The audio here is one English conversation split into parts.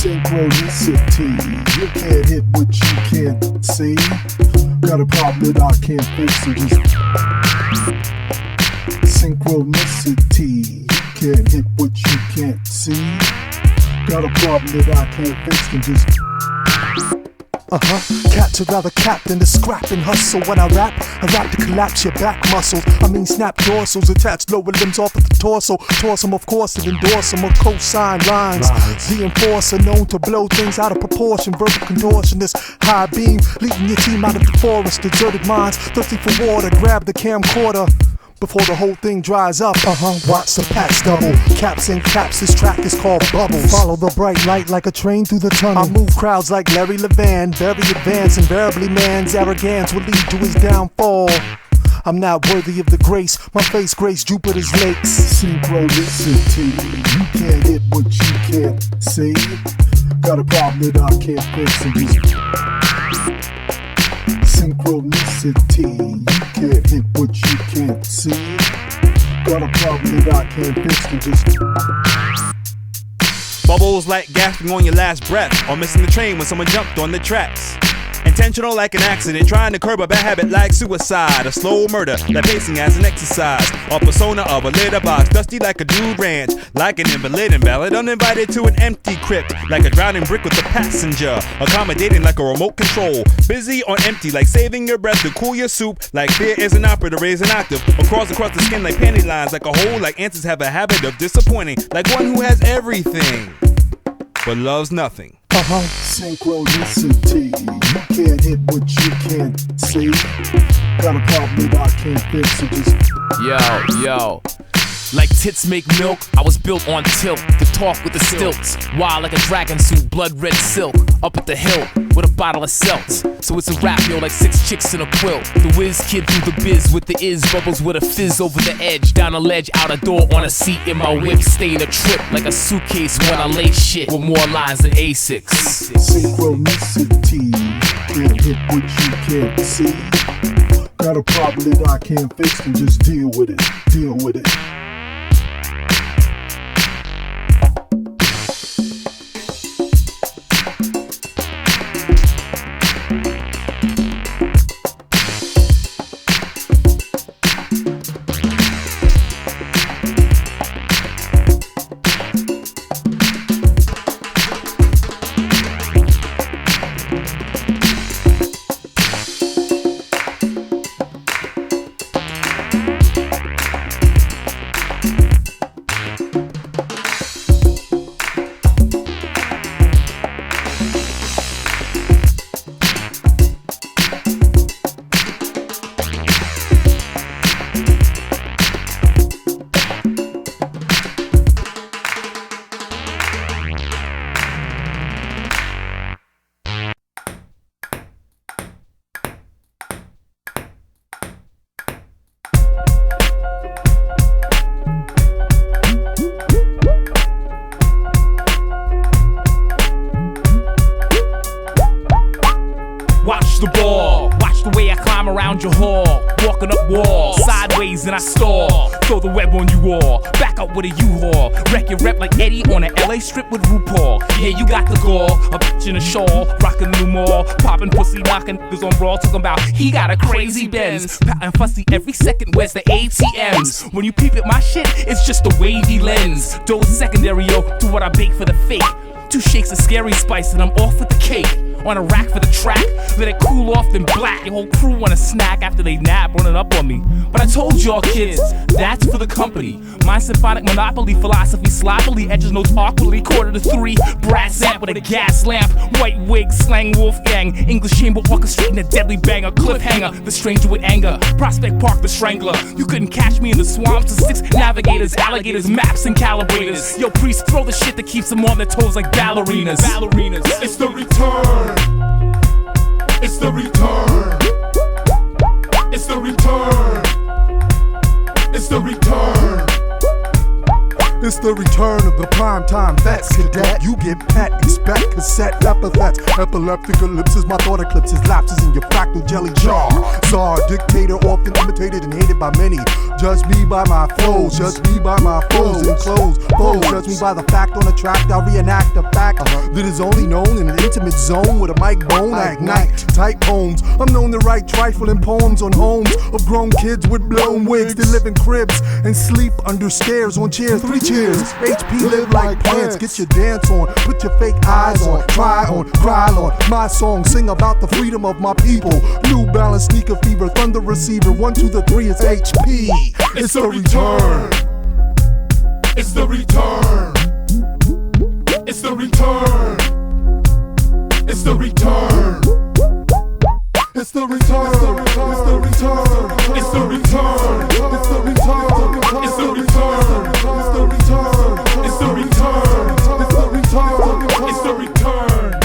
Synchronicity, you can't hit what you can't see. Got a problem that I can't fix, so just synchronicity, you can't hit what you can't see. Got a problem that I can't fix, so just Cats would rather cap than to scrap and hustle. When I rap to collapse your back muscles. I mean snap dorsals, attach lower limbs off of the torso. Toss them, of course, and endorse them with cosign lines. The enforcer known to blow things out of proportion. Verbal contortionist, high beam, leading your team out of the forest. Deserted minds, thirsty for water, grab the camcorder before the whole thing dries up. Watch the packs double. Caps and caps, this track is called Bubbles. Follow the bright light like a train through the tunnel. I move crowds like Larry Levan. Very advanced, invariably man's arrogance will lead to his downfall. I'm not worthy of the grace, my face graced Jupiter's lakes. Synchronicity, you can't hit what you can't see. Got a problem that I can't fix, and just synchronicity, you can't hit what you can't see. Got a problem that I can't fix, and just bubbles like gasping on your last breath, or missing the train when someone jumped on the tracks. Intentional like an accident, trying to curb a bad habit like suicide. A slow murder, like pacing as an exercise. Or persona of a litter box, dusty like a dude ranch. Like an invalid invalid, uninvited to an empty crypt. Like a drowning brick with a passenger, accommodating like a remote control. Busy or empty, like saving your breath to cool your soup. Like fear is an opera to raise an octave. Or crawls across the skin like panty lines. Like a hole, like answers have a habit of disappointing. Like one who has everything, but loves nothing. Synchronicity, you can't hit what you can't see. Got a problem that I can't fix, so just Yo, like tits make milk, I was built on tilt to talk with the stilts. Wild like a dragon suit, blood red silk. Up at the hill with a bottle of seltz. So it's a rap, yo, like 6 chicks in a quilt. The whiz kid through the biz with the is. Bubbles with a fizz over the edge. Down a ledge, out a door, on a seat in my whip. Stay in a trip like a suitcase when I lay shit. With more lines than A6. Synchronicity, can't hit what you can't see. Got a problem that I can't fix, and just deal with it. The ball, watch the way I climb around your hall. Walking up walls, sideways and I stall. Throw the web on you all, back up with a U-Haul. Wreck your rep like Eddie on an LA strip with RuPaul. Yeah, you got the gall, a bitch in a shawl. Rockin' new mall, poppin' pussy, knockin' niggas on Raw. Talking about he got a crazy Benz. Pattin' fussy every second, where's the ATMs? When you peep at my shit, it's just a wavy lens. Dose secondary, yo, do what I bake for the fake. 2 shakes of scary spice and I'm off with the cake. On a rack for the track, let it cool off then black. Your whole crew want a snack after they nap, running up on me. But I told y'all kids, that's for the company. My symphonic monopoly philosophy sloppily edges notes awkwardly. 2:45, brass amp with a gas lamp. White wig, slang Wolfgang. English chamber orchestrating a deadly banger. Cliffhanger, the stranger with anger. Prospect Park, the strangler. You couldn't catch me in the swamps. The 6 navigators, alligators, maps and calibrators. Yo, priest, throw the shit that keeps them on their toes like ballerinas. It's the return. It's the return. It's the return. It's the return. It's the return of the primetime vets, cadet. You get pet, expect cassette epithets. Epileptic ellipses, my thought eclipses, lapses in your fractal jelly jar. Czar, dictator, often imitated and hated by many. Judge me by my flows, judge me by my foes and clothes. Foes, judge me by the fact on the track. I reenact a fact that is only known in an intimate zone with a mic bone. I ignite type poems. I'm known to write trifling poems on homes of grown kids with blown wigs that live in cribs and sleep under stairs on chairs. 3 cheers. HP live like plants. Get your dance on, put your fake eyes on, try on, cry on. My song sing about the freedom of my people. New Balance, sneaker fever, thunder receiver. 1 2 the 3 is HP. It's the return. It's the return. It's the return. It's the return. It's the return. It's the return. It's the return. It's the return. It's the return. It's the return. It's the return. It's the return. It's the return.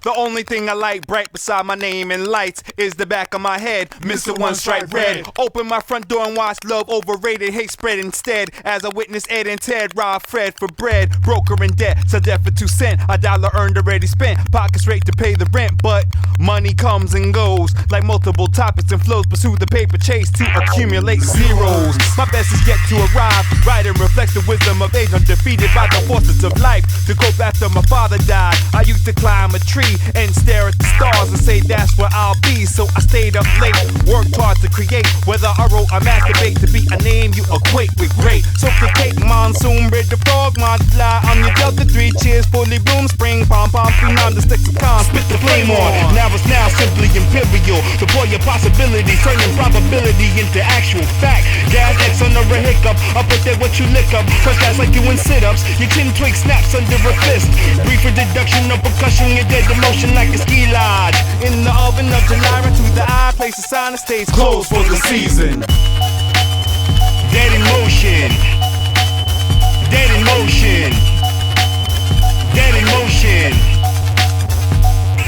The only thing I like bright beside my name and lights is the back of my head, Mr. One Stripe Red. Open my front door and watch love overrated, hate spread instead. As I witness Ed and Ted rob Fred for bread, broker in debt, so debt for 2 cents. $1 earned already spent, pockets straight to pay the rent. But money comes and goes like multiple topics and flows. Pursue the paper chase to accumulate zeros. My best is yet to arrive, right and reflect the wisdom of age, undefeated by the forces of life. To go after my father died, I used to climb a tree and stare at the stars and say that's where I'll be. So I stayed up late, worked hard to create. Whether I wrote or masturbate, to be a name you equate with great. So the cake, monsoon, bread the frog, multiply. I'm your Delta 3, cheers, fully bloom, spring, pom pom, phenom, the Stexicon, spit the flame on. Now it's now simply imperial. Deploy your possibilities, turning probability into actual fact. Gas X under a hiccup, up with that what you lick up. Cause that's like doing sit-ups, your chin twig snaps under a fist. Brief deduction of percussion, you're dead. Motion like a ski lodge in the oven of July, right to the eye, place a sign that stays closed for the season. Dead in motion. Dead in motion. Dead in motion.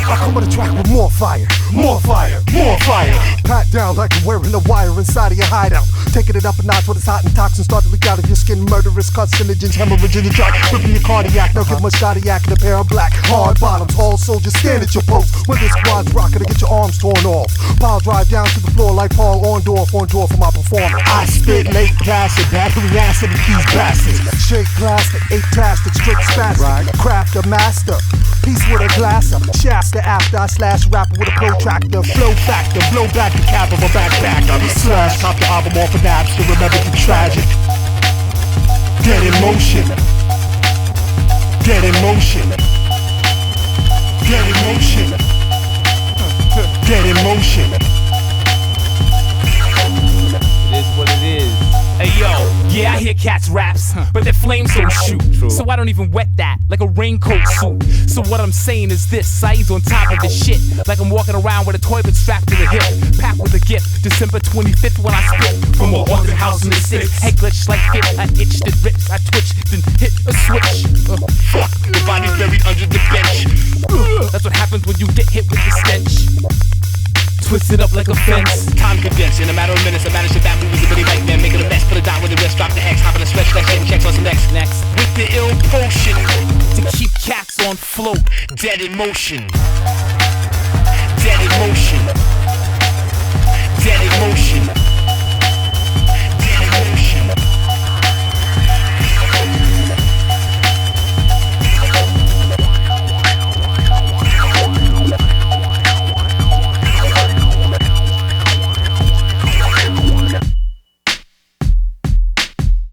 I come on the track with more fire, more fire, more fire. Pat down like you're wearing a wire inside of your hideout. Taking it up a notch when it's hot and toxins start to leak out of your skin. Murderous carcinogens, hemorrhage in your track, ripping your cardiac. Now give much cardiac and a pair of black hard bottoms. All soldiers stand at your post when the squad's rocking to get your arms torn off. Pile drive down to the floor like Paul Orndorff on tour for my performance. I spit late acid, battery acid, and these bastards. Shake plastic, 8 plastic, strict spastic. Right. Craft a master, piece with a glass up. Shasta after I slash rapper with a protractor. Flow factor, blow back the cap of a backpacker. Slash top the album off of Napster, remember the tragic. Dead in motion. Dead in motion. Dead in motion. Dead in motion. It is what it is. Hey yo, yeah, I hear cats raps, but their flames don't shoot. True. So I don't even wet that like a raincoat suit. So what I'm saying is this: Saeed's on top of his shit, like I'm walking around with a toilet strapped to the hip, packed with a gift. December 25th when I spit from a haunted house in the six. Head glitched like fit, I itched and ripped, I twitched, then hit a switch. Fuck, the body's buried under the bench. That's what happens when you get hit with the stench. Twisted up like a fence. Time condensed in a matter of minutes. I managed to bat visibility right then, making a mess. Put it down with the wrist, drop the X, hop in the stretch, that shit and checks on some next. With the ill potion to keep cats on float. Dead in motion. Dead in motion. Dead in motion. Dead in motion.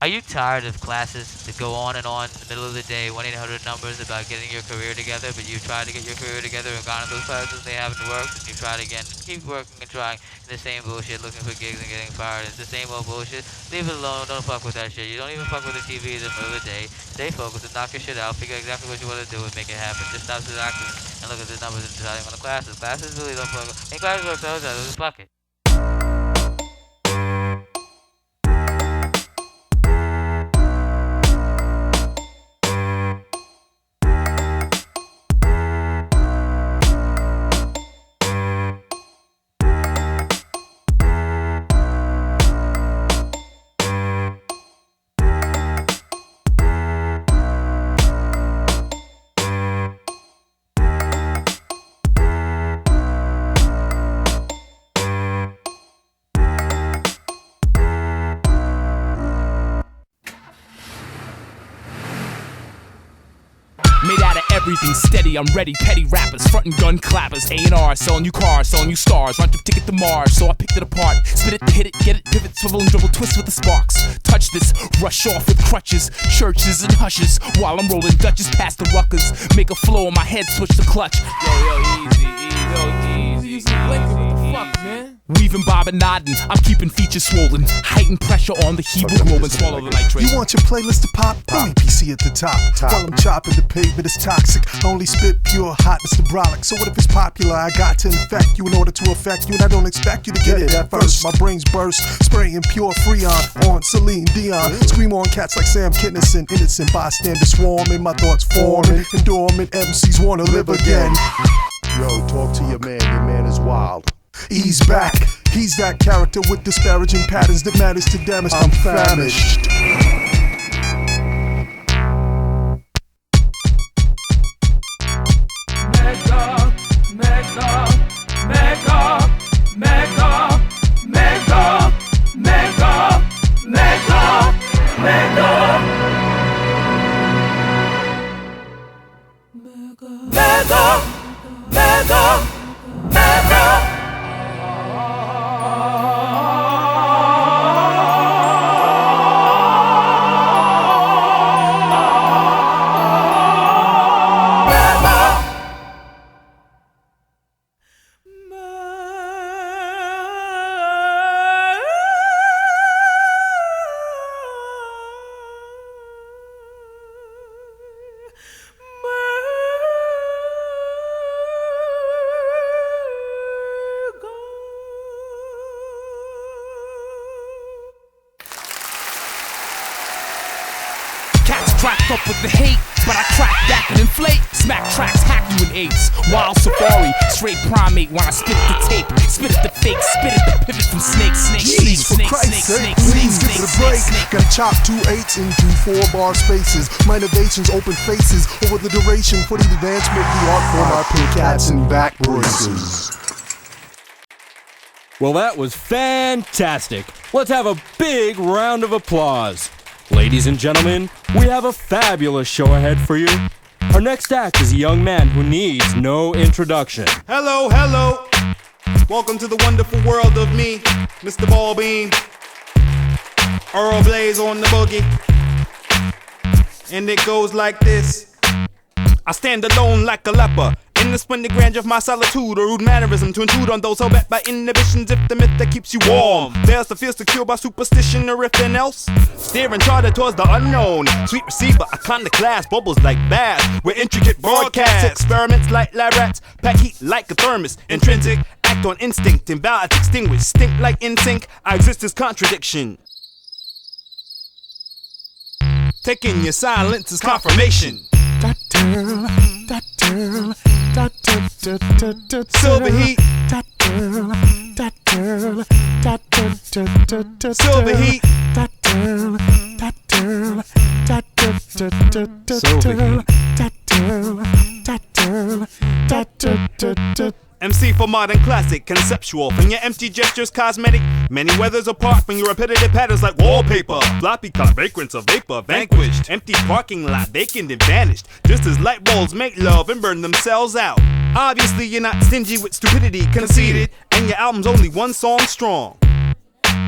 Are you tired? tired of classes that go on in the middle of the day, 1-800 numbers about getting your career together, but you try to get your career together and gone to those classes, they haven't worked, and you try it again, and keep working and trying the same bullshit, looking for gigs and getting fired. It's the same old bullshit. Leave it alone. Don't fuck with that shit. You don't even fuck with the TV in the middle of the day. Stay focused and knock your shit out. Figure exactly what you want to do and make it happen. Just stop distracting and look at the numbers and deciding on the classes. Classes really don't fuck with. And classes work those out. Just fuck it. Made out of everything steady, I'm ready. Petty rappers, frontin' gun clappers, A&R, selling you cars, selling you stars. Run through ticket to Mars, so I picked it apart. Spit it, hit it, get it, pivot, swivel and dribble, twist with the sparks. Touch this, rush off with crutches, churches and hushes. While I'm rolling Dutches past the ruckers, make a flow in my head, switch the clutch. Yo, easy, what the fuck, man? Weaving, bobbing, nodding, I'm keeping features swollen. Heightened pressure on the hemoglobin, swallow the nitrate. You want your playlist to pop? Only PC at the top. While I'm chopping the pavement, it's toxic. I only spit pure hotness to brolic. So what if it's popular? I got to infect you in order to affect you, and I don't expect you to get it at first. My brains burst, spraying pure Freon on Celine Dion. Scream on cats like Sam Kinison, innocent bystanders swarming. My thoughts forming, and dormant MCs wanna live again. Yo, talk to your man is wild. He's back, he's that character with disparaging patterns that matters to damage. I'm famished. Cracked up with the hate, but I crack back and inflate. Smack tracks, hack you in eights. Wild safari, straight primate when I spit the tape. Spit at the fake, spit at the pivot from snake. Jeez, for Christ's sake, please give it a break. Gotta chop 2 8s into 4-bar spaces. My innovations open faces over the duration. Putting the dance with the art for my pink cats and back braces. Well, that was fantastic. Let's have a big round of applause. Ladies and gentlemen, we have a fabulous show ahead for you. Our next act is a young man who needs no introduction. Hello. Welcome to the wonderful world of me, Mr. Ballbean. Earl Blaze on the boogie. And it goes like this. I stand alone like a leper. In the splendid grandeur of my solitude, a rude mannerism to intrude on those held back by inhibitions. If the myth that keeps you warm fails to feel secure by superstition or anything else, steering charter towards the unknown. Sweet receiver, iconoclast, bubbles like baths, with intricate broadcasts, experiments like lab rats, pack heat like a thermos, intrinsic, act on instinct, invalid, extinguish, stink like in sync. I exist as contradiction. Taking your silence as confirmation. Silver heat. Silver heat. MC for modern classic, conceptual. From your empty gestures, cosmetic. Many weathers apart from your repetitive patterns like wallpaper. Floppy car, vagrants of vapor, vanquished. Empty parking lot, vacant and vanished. Just as light bulbs make love and burn themselves out. Obviously, you're not stingy with stupidity, conceited. And your album's only one song strong.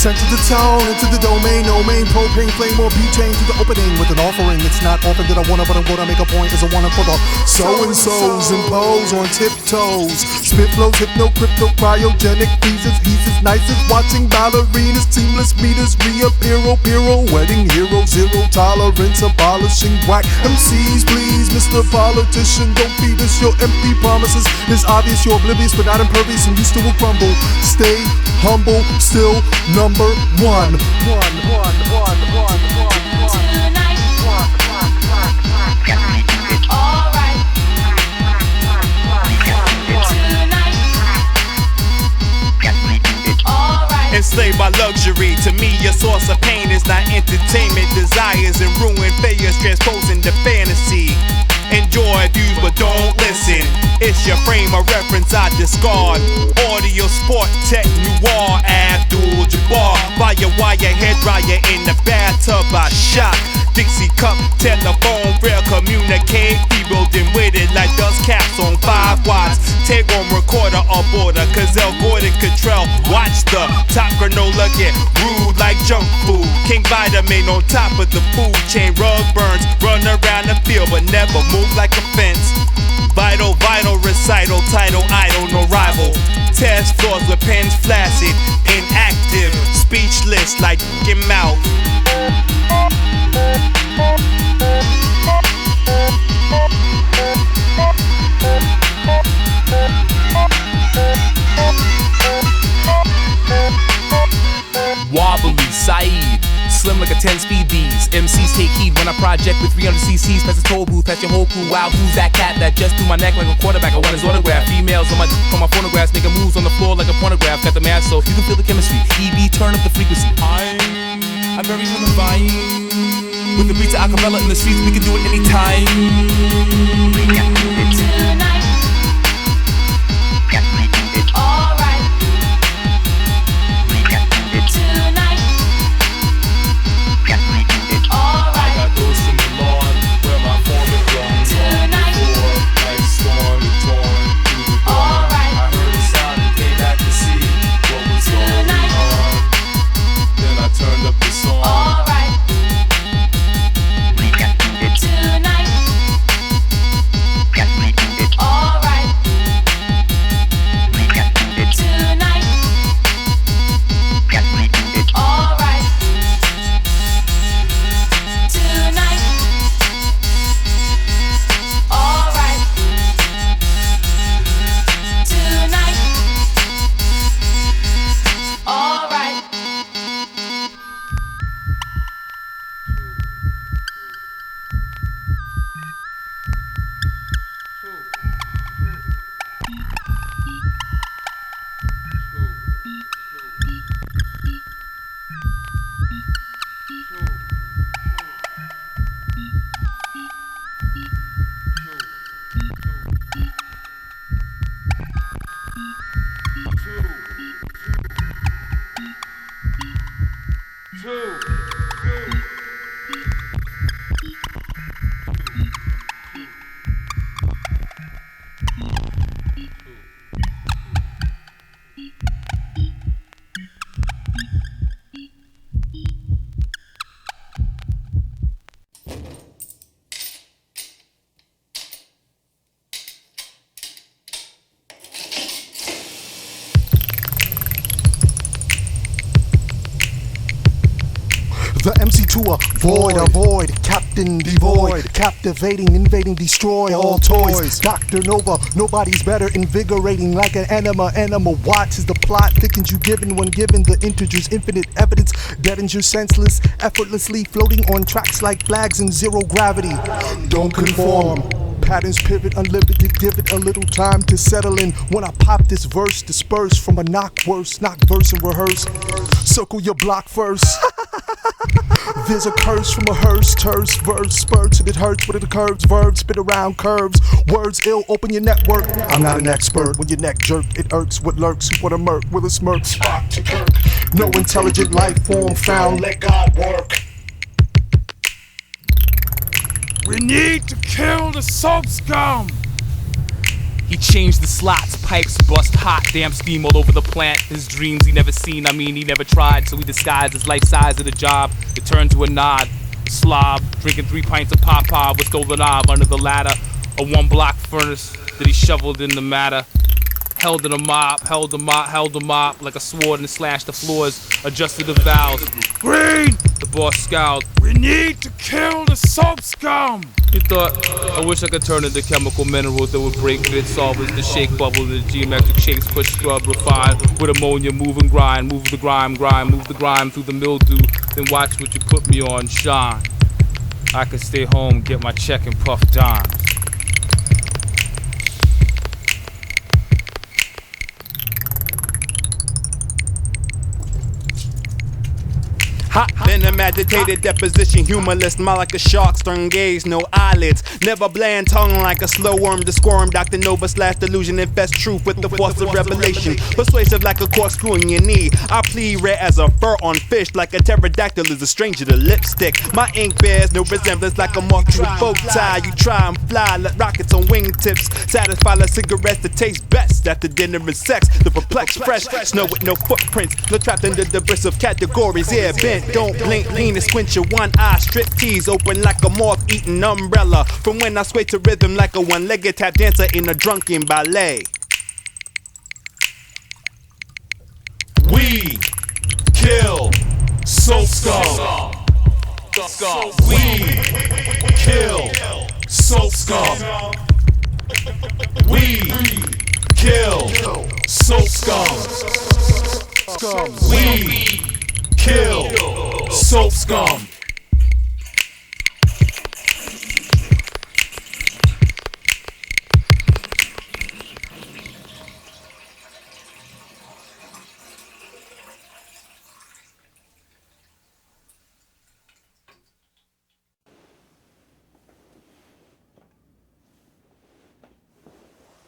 Sent to the tone, into the domain, no main, propane, flame, or butane to the opening with an offering. It's not often that I want it, but I'm gonna make a point as I want it for the so-and-sos. Impose on tiptoes. Spit flows, hypno, crypto, cryogenic freezes, heases, nicest. Watching ballerinas, seamless meters, reappear, Piro, wedding hero, zero tolerance, abolishing whack MCs, please, Mr. Politician, don't feed us your empty promises. It's obvious you're oblivious, but not impervious, and you still will crumble. Stay humble, still number one. Enslaved by luxury, to me your source of pain is not entertainment. Desires and ruin failures transposing to fantasy. Enjoy views but don't listen. It's your frame of reference I discard. Audio sport tech noir, Abdul Jabbar. Fire wire hair dryer in the bathtub I shock. Dixie cup, telephone, rail communicate. Rebuilding with it like dust caps on 5 watts. Take on recorder or border, Cazelle, Gordon, Cottrell. Watch the top granola get rude like junk food. King Vitamin on top of the food chain. Rug burns, run around the field but never move like a fence. Vital, recital, title, idol, no rival. Test floors with pens flaccid, inactive, speechless like your mouth. Wobbly, Saeed, slim like a 10-speed D's. MCs take heed when I project with 300 cc's. Past the toll booth, past your whole crew. Wow, who's that cat that just threw my neck like a quarterback? I want his autograph. Females on my phonographs, making moves on the floor like a pornograph. Got the math so you can feel the chemistry. EB, turn up the frequency. I vary from the vine. With the beats of acapella in the streets, we can do it anytime. Tonight. Alright. Tonight. Alright. I got those from the lawn where my form is gone. Tonight. Nice storm. The MC to avoid, captain devoid, captivating, invading, destroy all toys. Dr. Nova, nobody's better, invigorating like an animal. Watch as the plot thickens you given when given the integers, infinite evidence, deadens you senseless, effortlessly floating on tracks like flags in zero gravity. Don't conform. Patterns pivot, unlimited, give it a little time to settle in. When I pop this verse, disperse from a knock verse and rehearse. Circle your block first. There's a curse from a hearse, terse, verse, spurts, and it hurts when it occurs. Verbs spit around curves, words ill, open your network. I'm not an expert. When your neck jerk, it irks what lurks. Who wanna murk with a smirk? Spot to Kirk. No intelligent life form found, let God work. We need to kill the soap scum! He changed the slots, pipes bust hot, damn steam all over the plant. His dreams he never seen, he never tried. So he disguised his life size of the job. It turned to a nod, slob, drinking 3 pints of pop-pop with stolen knob under the ladder. A 1-block furnace that he shoveled in the matter. Held in a mop, held a mop like a sword and slashed the floors, adjusted the valves. Green! The boss scowled. We need to kill the soap scum! He thought, I wish I could turn into chemical minerals that would break bit solvers, the shake bubble, the geometric shapes, push, scrub, refine, with ammonia, move and grind, move the grime, move the grime through the mildew, then watch what you put me on shine. I could stay home, get my check and puff dimes. Then a meditated deposition, humorless, smile like a shark, stern gaze, no eyelids, never bland tongue like a slow worm to squirm. Dr. Nova / delusion infest truth with the force of revelation, persuasive like a corkscrew in your knee. I plead rare as a fur on fish, like a pterodactyl is a stranger to lipstick. My ink bears no resemblance like a moth to a bow tie. You try and fly, let rockets on wingtips satisfy like cigarettes that taste best after dinner and sex. The perplexed fresh snow with no footprints, no trapped under the bricks of categories. Yeah, bent, don't blink, lean and squint your one eye. Strip tease open like a moth-eating umbrella. From when I sway to rhythm like a one-legged tap dancer in a drunken ballet. We kill soap scum. We kill soap scum. We kill soap scum. We kill soap scum.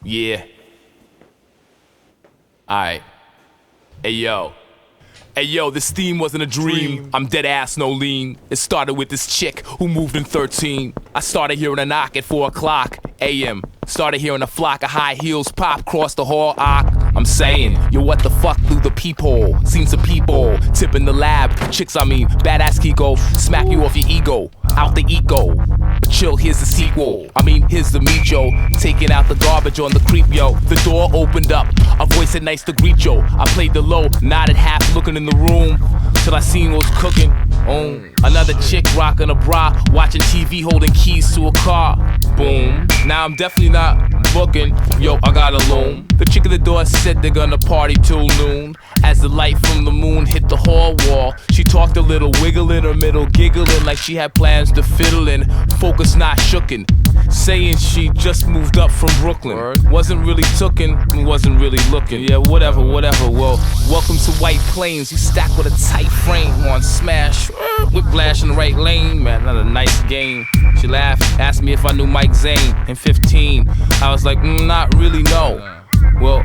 Yeah. Alright. Hey yo, this theme wasn't a dream. I'm dead ass, no lean. It started with this chick who moved in 13. I started hearing a knock at 4 o'clock a.m. Started hearing a flock of high heels pop cross the hall. I'm saying, yo, what the fuck through the peephole? Seen some people tip in the lab. Chicks, badass Kiko. Smack you off your ego, out the eco. But chill, here's the sequel. Here's the meat, yo. Taking out the garbage on the creep, yo. The door opened up, a voice said nice to greet, yo. I played the low, nodded half, looking in the room, till I seen what was cooking. Another chick rocking a bra, watching TV, holding keys to a car. Boom. Now I'm definitely not booking. Yo, I got a loom. The chick at the door said they're gonna party till noon. As the light from the moon hit the hall wall, she talked a little, wiggling her middle, giggling like she had plans to fiddle in. Focus not shooken. saying she just moved up from Brooklyn. Wasn't really tookin', wasn't really looking. Yeah, whatever. Well, welcome to White Plains. You stacked with a tight frame on smash. Whiplash in the right lane, man, not a nice game. She laughed, asked me if I knew Mike Zane. In 15, I was like, not really, no. Well,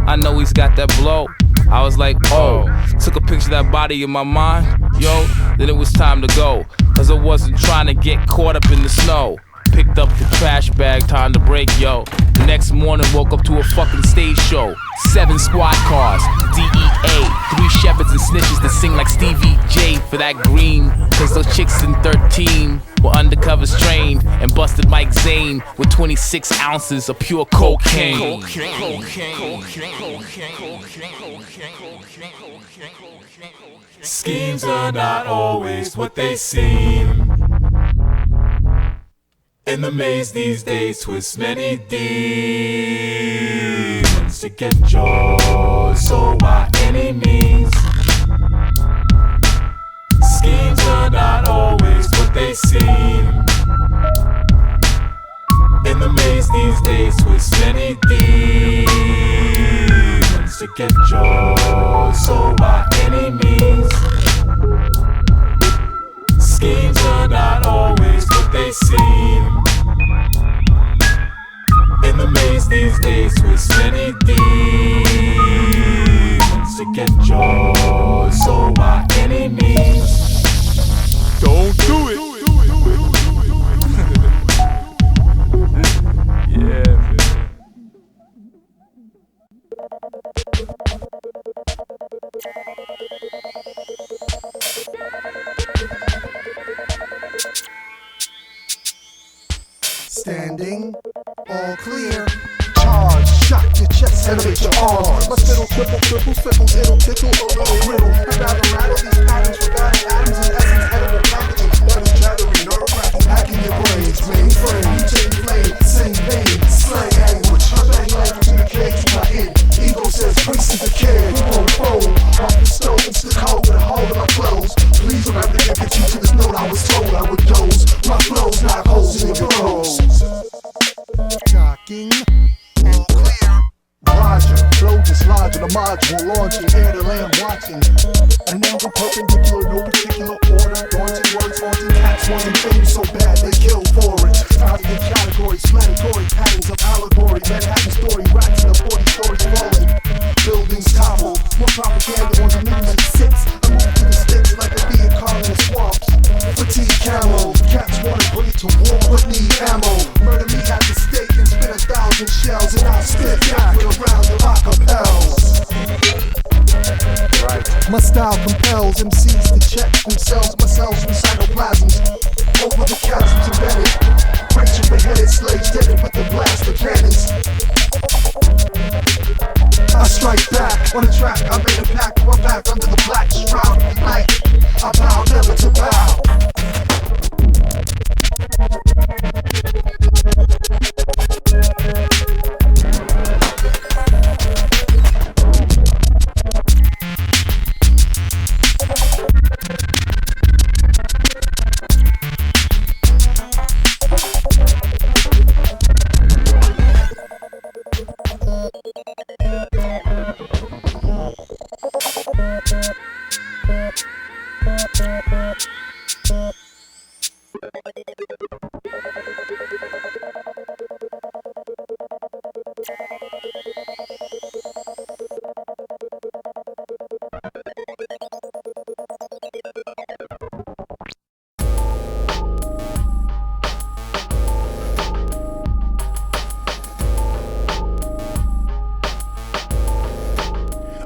I know he's got that blow. I was like, oh, took a picture of that body in my mind, yo, then it was time to go. Cause I wasn't trying to get caught up in the snow. Picked up the trash bag, time to break, yo. The next morning, woke up to a fucking stage show. 7 squad cars, DEA, 3 shepherds and snitches that sing like Stevie J for that green. Cause those chicks in 13 were undercovers trained and busted Mike Zane with 26 ounces of pure cocaine. Schemes are not always what they seem. In the maze these days twist many demons to get yours, so by any means. Schemes are not always what they seem. In the maze these days twist many demons to get yours, so by any means. Schemes are not always what they seem. In the maze these days twist many demons to get yours, so by any means. Don't do it. Yeah, man. Standing, all clear. Charge, shock your chest, elevate your arms. My spittle, triple, sickles, it'll tickle a little riddle. I gotta rattle these patterns, forgotten atoms and essence, edible packaging. That is gathering, nerve-wracking, hacking your brains. Mainframe, chain flame, same vein, slang language. Bang language in the cage, my in. Ego says, priest is a kid. We won't fold. Off the stove, it's the cold with a hole in my clothes. Please remember to get you to this note I was told I would doze. My flows knock holes in your clothes. Shocking, all clear. Roger, flow dislodge on a module launching, air to land watching. An angle perpendicular, no particular order. Daunting words, haunting cats, wanting fame so bad they kill for it. Founding in categories, planetary patterns of allegory. Manhattan story, rats in the 40 stories falling. Buildings topple, more propaganda on the news at 6. I move to the sticks like a bee caught in the swamps. Fatigue camo, cats wanna bring it to war but need ammo. Murder me at the stake and spin 1,000 shells and I'll spit back with a round of acapels. My style compels MCs to check themselves, myself from cytoplasms. Over the chasms embedded, preaching beheaded slaves deaded with the blast of cannons. I strike back on the track, I made a pact, my back under the black shroud of the night. I vow never to bow.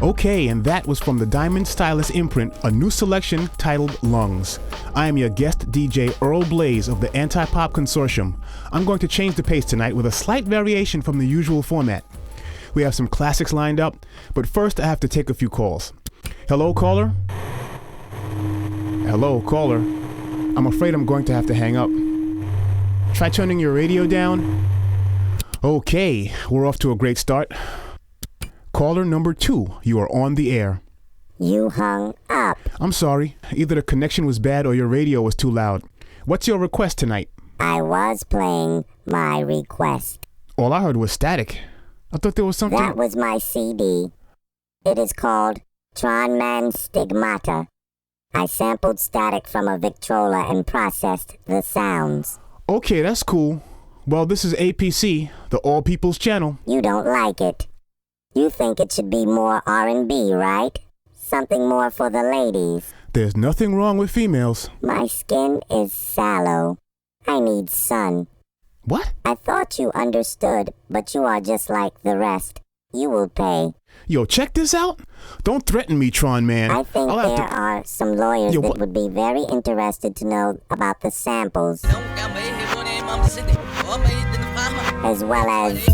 Okay, and that was from the Diamond Stylus imprint, a new selection titled Lungs. I am your guest DJ Earl Blaze of the Anti-Pop Consortium. I'm going to change the pace tonight with a slight variation from the usual format. We have some classics lined up, but first I have to take a few calls. Hello, caller? Hello, caller? I'm afraid I'm going to have to hang up. Try turning your radio down. Okay, we're off to a great start. Caller number 2, you are on the air. You hung up. I'm sorry. Either the connection was bad or your radio was too loud. What's your request tonight? I was playing my request. All I heard was static. I thought there was something. That was my CD. It is called Tron Man Stigmata. I sampled static from a Victrola and processed the sounds. Okay, that's cool. Well, this is APC, the All People's Channel. You don't like it. You think it should be more R&B, right? Something more for the ladies. There's nothing wrong with females. My skin is sallow. I need sun. What? I thought you understood, but you are just like the rest. You will pay. Yo, check this out. Don't threaten me, Tron Man. I think I'll have there are some lawyers that what? would be very interested to know about the samples. As well as...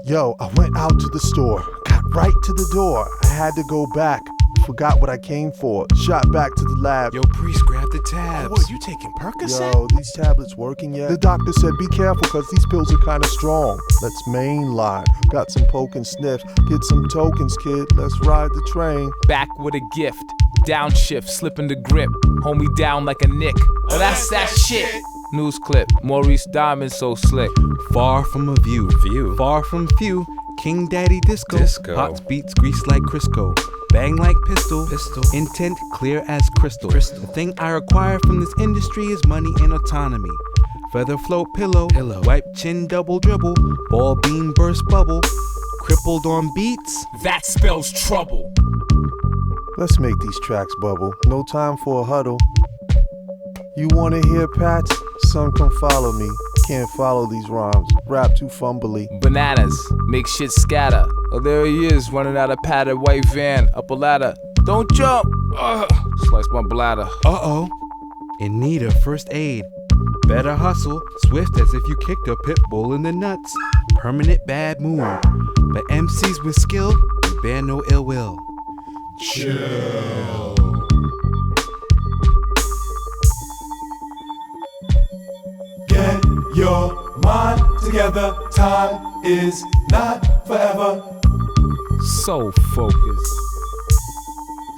Yo, I went out to the store, got right to the door. I had to go back, forgot what I came for. Shot back to the lab. Yo, Priest, grab the tabs. What, you taking Percocet? Yo, these tablets working yet? The doctor said be careful cause these pills are kinda strong. Let's mainline. Got some poke and sniff. Get some tokens, kid. Let's ride the train. Back with a gift. Downshift, slipping the grip. Hold me down like a nick. Oh, that's that shit. News clip. Maurice Diamond so slick. Far from a view, far from few. King Daddy Disco. Hot beats grease like Crisco. Bang like pistol. Intent clear as crystal. The thing I require from this industry is money and autonomy. Feather float pillow. Wipe chin double dribble. Ball beam burst bubble. Crippled on beats. That spells trouble. Let's make these tracks bubble. No time for a huddle. You wanna hear Pats? Son, come follow me. Can't follow these rhymes. Rap too fumbly. Bananas, make shit scatter. Oh, there he is, running out of padded white van, up a ladder. Don't jump! Slice my bladder. Uh-oh. In need of first aid. Better hustle, swift as if you kicked a pit bull in the nuts. Permanent bad mood. But MCs with skill, we bear no ill will. Chill. Get your mind together, time is not forever. So focused.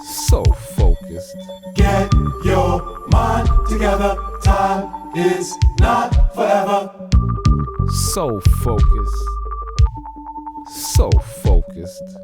So focused. Get your mind together, time is not forever. So focused. So focused.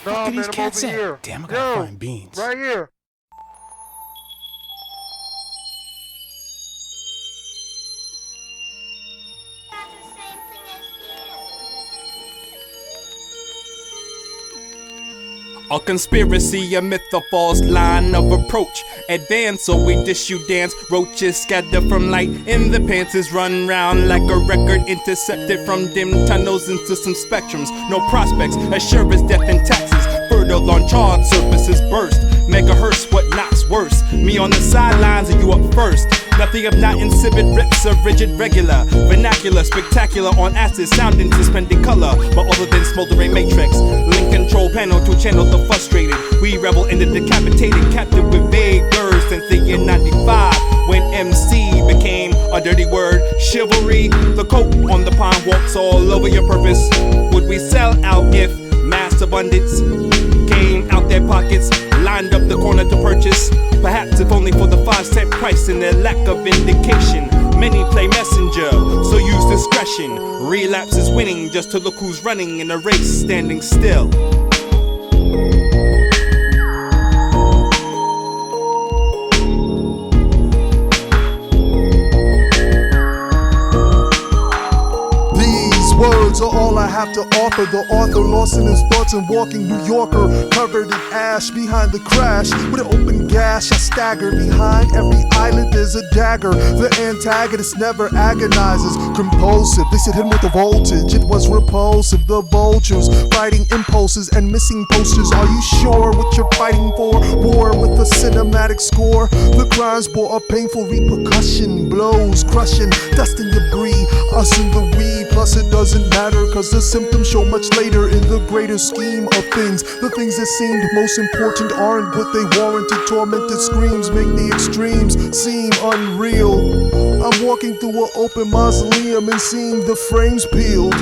Where these cats at? Damn, I gotta find beans. Right here. A conspiracy, a myth, a false line of approach. Advance, so we dish you dance. Roaches scatter from light in the pants run round like a record intercepted from dim tunnels into some spectrums. No prospects, as sure as death and taxes. Fertile on charred surfaces burst. Megahertz, what knocks worse? Me on the sidelines and you up first. Nothing of not insipid rips, a rigid regular. Vernacular, spectacular on acid, sounding suspended color. But other than smoldering matrix, link control panel to channel the frustrated. We rebel in the decapitated, captive with vague words since the year 95. When MC became a dirty word, chivalry. The coat on the pine walks all over your purpose. Would we sell out if mass abundance came out their pockets? Lined up the corner to purchase, perhaps if only for the 5-cent price and their lack of indication. Many play messenger, so use discretion. Relapse is winning just to look who's running in a race standing still. These I have to offer. The author lost in his thoughts and walking New Yorker, covered in ash behind the crash. With an open gash, I stagger. Behind every eyelid there's a dagger. The antagonist never agonizes. Compulsive, they hit him with the voltage. It was repulsive. The vultures fighting impulses and missing posters. Are you sure what you're fighting for? War with a cinematic score. The crimes bore a painful repercussion. Blows crushing, dust and debris, us and the we. Plus it doesn't matter, cause the symptoms show much later in the greater scheme of things. The things that seemed most important aren't what they warranted. Tormented screams make the extremes seem unreal. I'm walking through an open mausoleum and seeing the frames peeled.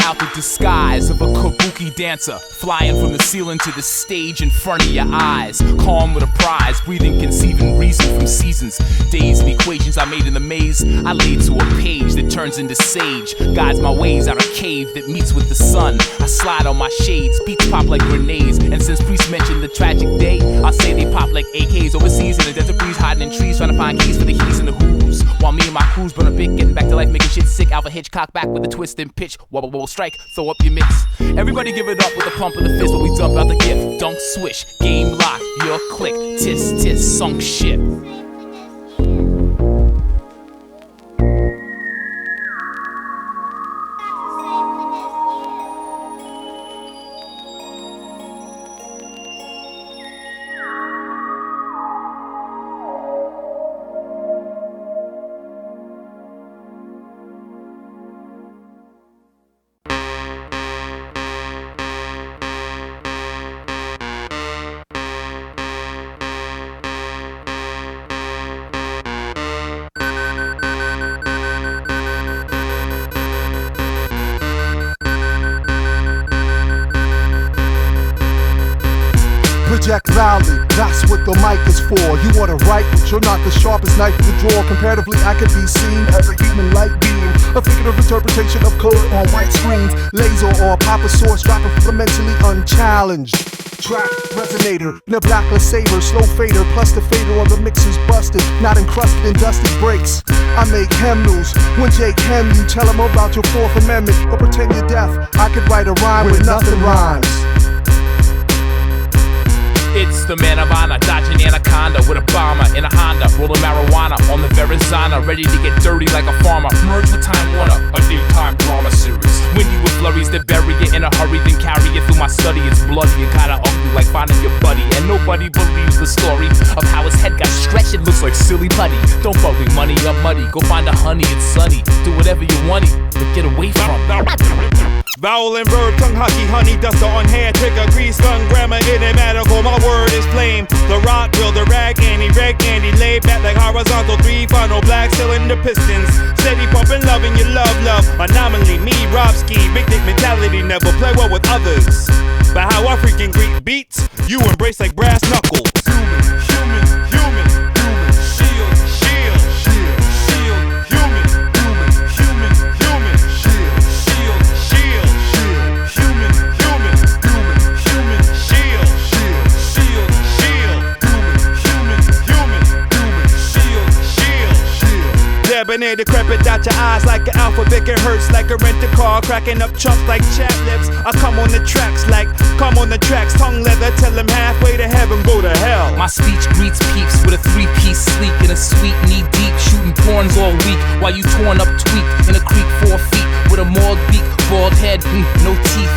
Out the disguise of a kabuki dancer, flying from the ceiling to the stage in front of your eyes. Calm with a prize, breathing, conceiving reason from seasons, days and equations I made in the maze. I laid to a page that turns into sage, guides my ways out a cave that meets with the sun. I slide on my shades, beats pop like grenades. And since Priest mentioned the tragic day, I'll say they pop like AKs overseas in the desert breeze, hiding in trees, trying to find keys for the he's and the who's. While me and my crews burn a bit, getting back to life, making shit sick. Alpha Hitchcock back with a twist and pitch. Wobble wobble strike, throw up your mitts. Everybody give it up with a pump of the fist, but we dump out the gift. Dunk swish, game lock, your click, tis tis, sunk ship. Project loudly, that's what the mic is for. You wanna write, but you're not the sharpest knife in the drawer. Comparatively, I could be seen as a human light beam, a figurative interpretation of color on white screens. Laser or pop a source, dropping fundamentally unchallenged. Track resonator, in a blacklist saber, slow fader, plus the fader on the mixer's busted, not encrusted in dusty breaks. I make hymnals. When Jake hem you, tell him about your Fourth Amendment, or pretend you're deaf. I could write a rhyme where nothing rhymes. It's the man of honor, dodging anaconda with a bomber in a Honda, rolling marijuana on the Verizana, ready to get dirty like a farmer. Merge with Time Warner, a daytime drama series. Windy with flurries that bury it in a hurry, then carry it through my study. It's bloody and kinda ugly, like finding your buddy. And nobody believes the story of how his head got stretched. It looks like silly putty. Don't fuck with money or muddy. Go find a honey, it's sunny. Do whatever you want, but get away from Vowel and verb, tongue hockey, honey, duster on hair trigger, grease, gun, grammar, idiomatical. My word is flame. The rock builder, rag Andy, red candy, laid back like horizontal, three funnel, black cylinder pistons. Steady pumping, loving your love. Anomaly, me, Rob Ski, big dick mentality, never play well with others. But how I freaking greet beats, you embrace like brass knuckles. Human, shield, shield, shield, shield, human, shield, shield, shield, human, shield, shield, shield. Debonair, decrepit, dot your eyes like an alphabet. It hurts like a rent-a-car, cracking up chunks like chap lips. I come on the tracks like, come on the tracks, tongue leather, tell them halfway to heaven, go to hell. My speech greets peeps with a three-piece sleek and a sweet knee-deep, shooting porns all week while you torn up tweak in a creek 4 feet with a mauled beak, bald head, no teeth.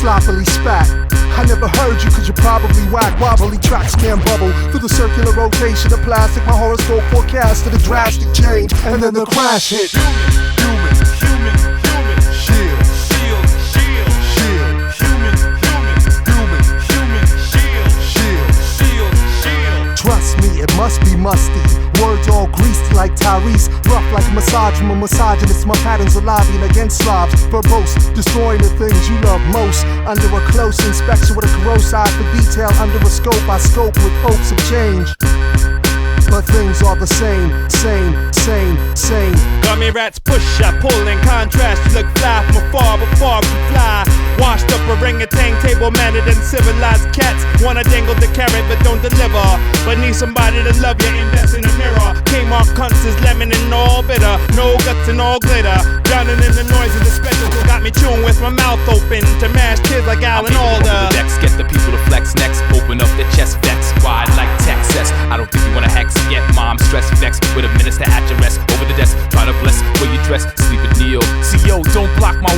Sloppily spat. I never heard you cause you're probably whack. Wobbly tracks can bubble through the circular rotation of plastic. My horoscope forecasted a drastic change, and then the crash hit. Human, shield, shield, shield, shield, human, shield, shield, shield, shield. Trust me, it must be musty. Words all greased like Tyrese, rough like a massage I'm a misogynist, my patterns are lobbying against Slavs. Verbose, destroying the things you love most. Under a close inspection with a corrosive eye for detail. Under a scope, I scope with hopes of change. But things are the same. Gummy rats push, I pull in contrast. You look fly from afar, but far from fly. Washed up orangutan, table mannered and civilized cats. Wanna dangle the carrot but don't deliver. But need somebody to love you, invest in a mirror. Kmart cunts is lemon and all bitter. No guts and all glitter. Drowning in the noise of the spectacle. Got me chewing with my mouth open to mash kids like Alan Alda. Decks, get the people to flex next. Open up their chest vex. Ride like Texas. I don't think you wanna hex. Get mom stress vexed with a minister at your rest. Over the desk, try to bless where you dress. Sleep with Neo. See, yo, don't block my